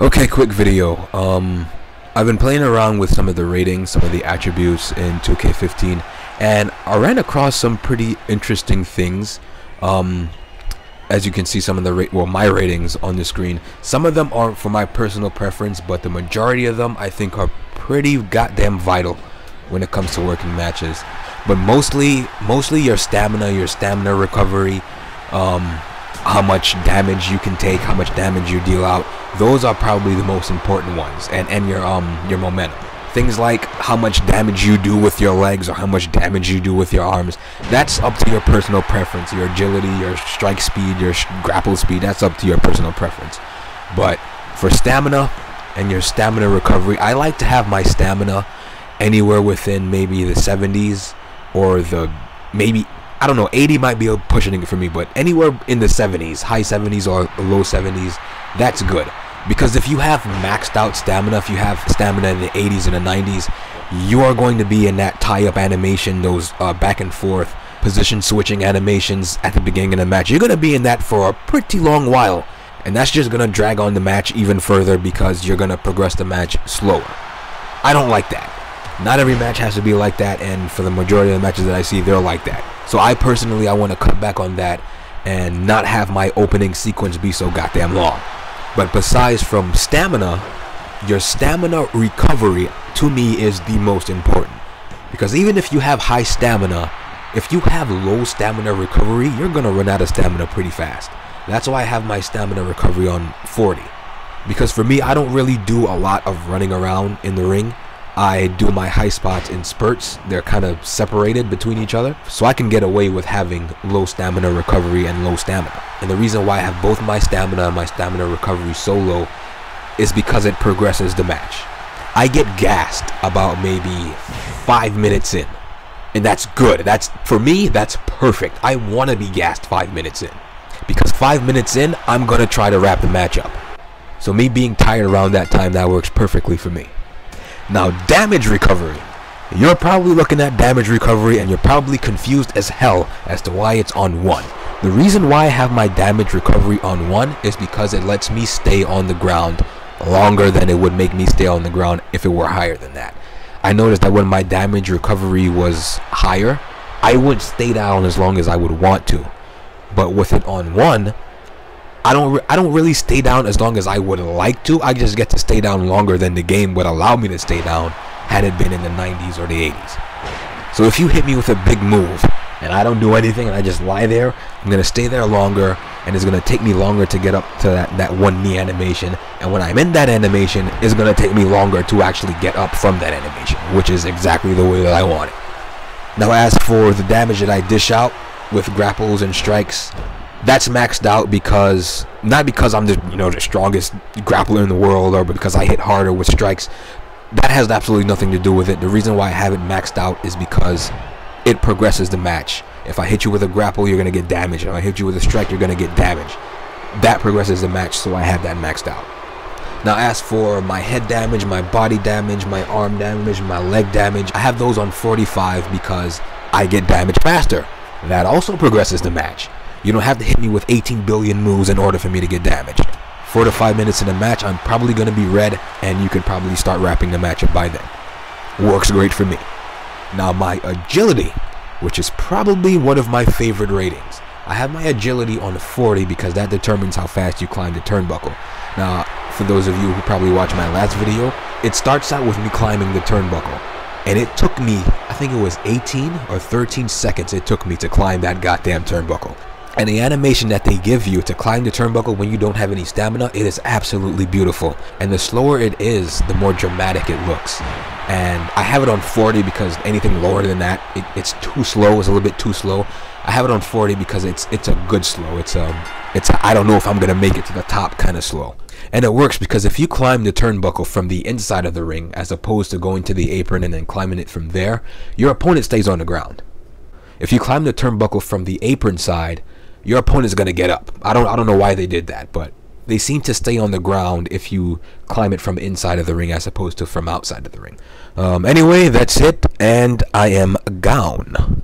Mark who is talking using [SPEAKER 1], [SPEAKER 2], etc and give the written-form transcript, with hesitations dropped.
[SPEAKER 1] Okay, quick video. I've been playing around with some of the ratings, some of the attributes in 2K'15, and I ran across some pretty interesting things. As you can see, some of the my ratings on the screen. Some of them aren't for my personal preference, but the majority of them I think are pretty goddamn vital when it comes to working matches. But mostly your stamina recovery, how much damage you can take, how much damage you deal out. Those are probably the most important ones, and your momentum. Things like how much damage you do with your legs or how much damage you do with your arms. That's up to your personal preference. Your agility, your strike speed, your grapple speed, that's up to your personal preference. But for stamina and your stamina recovery, I like to have my stamina anywhere within maybe the 70s or the maybe, I don't know, 80 might be pushing it for me, but anywhere in the 70s, high 70s or low 70s, that's good. Because if you have maxed out stamina, if you have stamina in the 80s and the 90s, you are going to be in that tie-up animation, those back and forth position switching animations at the beginning of the match. You're going to be in that for a pretty long while, and that's just going to drag on the match even further because you're going to progress the match slower. I don't like that. Not every match has to be like that, and for the majority of the matches that I see, they're like that. So I personally, I want to cut back on that and not have my opening sequence be so goddamn long. But besides from stamina, your stamina recovery to me is the most important. Because even if you have high stamina, if you have low stamina recovery, you're going to run out of stamina pretty fast. That's why I have my stamina recovery on 40. Because for me, I don't really do a lot of running around in the ring. I do my high spots in spurts. They're kind of separated between each other, so I can get away with having low stamina recovery and low stamina. And the reason why I have both my stamina and my stamina recovery so low is because it progresses the match. I get gassed about maybe 5 minutes in, and that's good. That's, for me, that's perfect. I want to be gassed 5 minutes in, because 5 minutes in, I'm gonna try to wrap the match up. So me being tired around that time, that works perfectly for me. Now, damage recovery. You're probably looking at damage recovery and you're probably confused as hell as to why it's on 1. The reason why I have my damage recovery on 1 is because it lets me stay on the ground longer than it would make me stay on the ground if it were higher than that. I noticed that when my damage recovery was higher, I wouldn't stay down as long as I would want to. But with it on 1, I don't really stay down as long as I would like to. I just get to stay down longer than the game would allow me to stay down had it been in the 90s or the 80s. So if you hit me with a big move and I don't do anything and I just lie there, I'm going to stay there longer, and it's going to take me longer to get up to that one knee animation. And when I'm in that animation, it's going to take me longer to actually get up from that animation, which is exactly the way that I want it. Now, as for the damage that I dish out with grapples and strikes, that's maxed out because, not because I'm the strongest grappler in the world or because I hit harder with strikes. That has absolutely nothing to do with it. The reason why I have it maxed out is because it progresses the match. If I hit you with a grapple, you're going to get damage. If I hit you with a strike, you're going to get damage. That progresses the match, so I have that maxed out. Now, as for my head damage, my body damage, my arm damage, my leg damage, I have those on 45 because I get damage faster. That also progresses the match. You don't have to hit me with 18 billion moves in order for me to get damaged. 4 to 5 minutes in a match, I'm probably going to be red, and you could probably start wrapping the match up by then. Works great for me. Now, my agility, which is probably one of my favorite ratings. I have my agility on 40 because that determines how fast you climb the turnbuckle. Now, for those of you who probably watched my last video, it starts out with me climbing the turnbuckle. And it took me, I think it was 18 or 13 seconds it took me to climb that goddamn turnbuckle. And the animation that they give you to climb the turnbuckle when you don't have any stamina, it is absolutely beautiful. And the slower it is, the more dramatic it looks. And I have it on 40 because anything lower than that, it's too slow. It's a little bit too slow. I have it on 40 because it's a good slow. It's a I don't know if I'm gonna make it to the top kind of slow. And it works because if you climb the turnbuckle from the inside of the ring as opposed to going to the apron and then climbing it from there, your opponent stays on the ground. If you climb the turnbuckle from the apron side, your opponent's gonna get up. I don't know why they did that, but they seem to stay on the ground if you climb it from inside of the ring as opposed to from outside of the ring. Anyway, that's it, and I am gone.